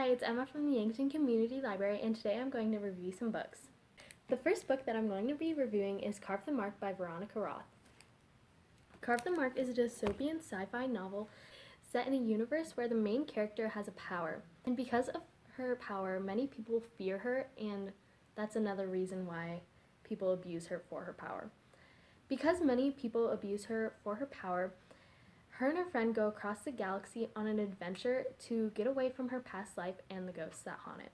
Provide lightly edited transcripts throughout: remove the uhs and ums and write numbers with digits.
it's Emma from the Yankton Community Library, and today I'm going to review some books. The first book that I'm going to be reviewing is Carve the Mark by Veronica Roth. Carve the Mark is a dystopian sci-fi novel set in a universe where the main character has a power. And because of her power, many people fear her, and that's another reason why people abuse her for her power. Because many people abuse her for her power, her and her friend go across the galaxy on an adventure to get away from her past life and the ghosts that haunt it.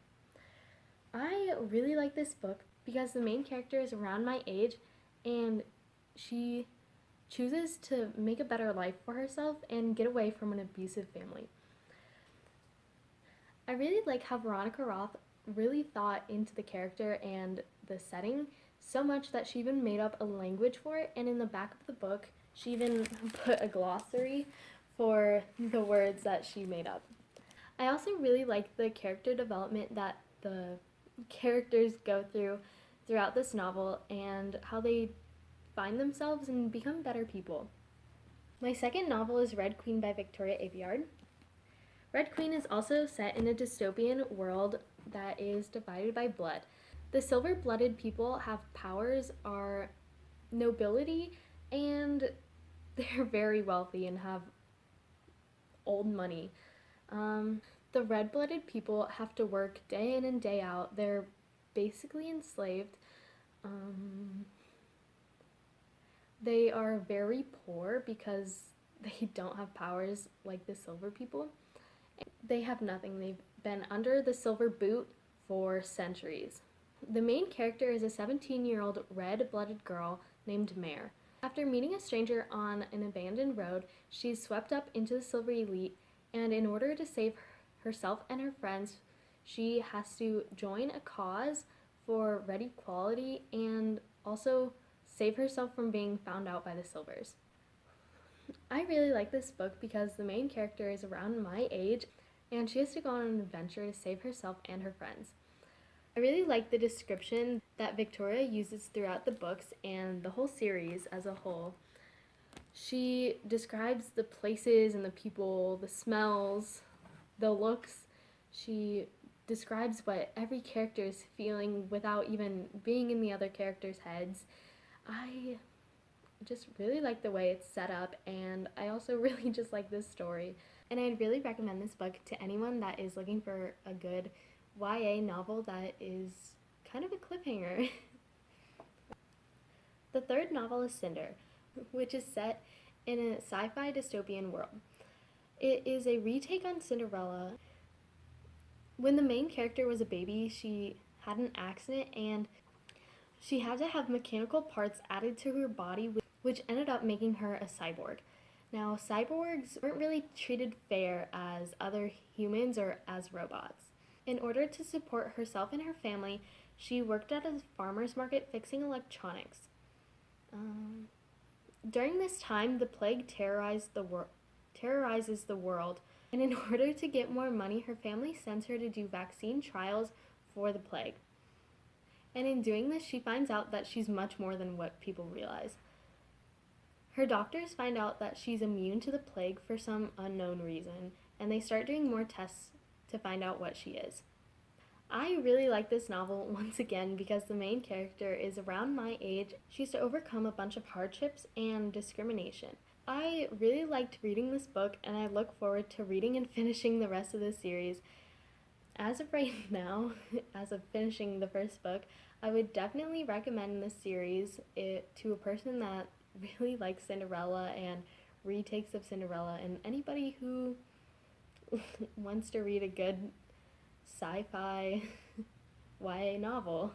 I really like this book because the main character is around my age and she chooses to make a better life for herself and get away from an abusive family. I really like how Veronica Roth really thought into the character and the setting so much that she even made up a language for it, and in the back of the book she even put a glossary for the words that she made up. I also really like the character development that the characters go throughout this novel and how they find themselves and become better people. My second novel is Red Queen by Victoria Aveyard. Red Queen is also set in a dystopian world that is divided by blood. The silver-blooded people have powers, are nobility, and they're very wealthy and have old money. The red-blooded people have to work day in and day out. They're basically enslaved. They are very poor because they don't have powers like the silver people. They have nothing. They've been under the silver boot for centuries. The main character is a 17-year-old red-blooded girl named Mare. After meeting a stranger on an abandoned road, she's swept up into the silver elite, and in order to save herself and her friends, she has to join a cause for red equality and also save herself from being found out by the silvers. I really like this book because the main character is around my age and she has to go on an adventure to save herself and her friends. I really like the description that Victoria uses throughout the books and the whole series as a whole. She describes the places and the people, the smells, the looks. She describes what every character is feeling without even being in the other characters' heads. I just really like the way it's set up, and I also really just like this story. And I'd really recommend this book to anyone that is looking for a good YA novel that is kind of a cliffhanger. The third novel is Cinder, which is set in a sci-fi dystopian world. It is a retake on Cinderella. When the main character was a baby, she had an accident and she had to have mechanical parts added to her body, which ended up making her a cyborg. Now, cyborgs weren't really treated fair as other humans or as robots. In order to support herself and her family, she worked at a farmer's market fixing electronics. During this time, the plague terrorizes the world, and in order to get more money, her family sends her to do vaccine trials for the plague. And in doing this, she finds out that she's much more than what people realize. Her doctors find out that she's immune to the plague for some unknown reason, and they start doing more tests to find out what she is. I really like this novel once again because the main character is around my age. She has to overcome a bunch of hardships and discrimination. I really liked reading this book, and I look forward to reading and finishing the rest of the series. As of right now, as of finishing the first book, I would definitely recommend this series to a person that really likes Cinderella and retakes of Cinderella, and anybody who wants to read a good sci-fi YA novel.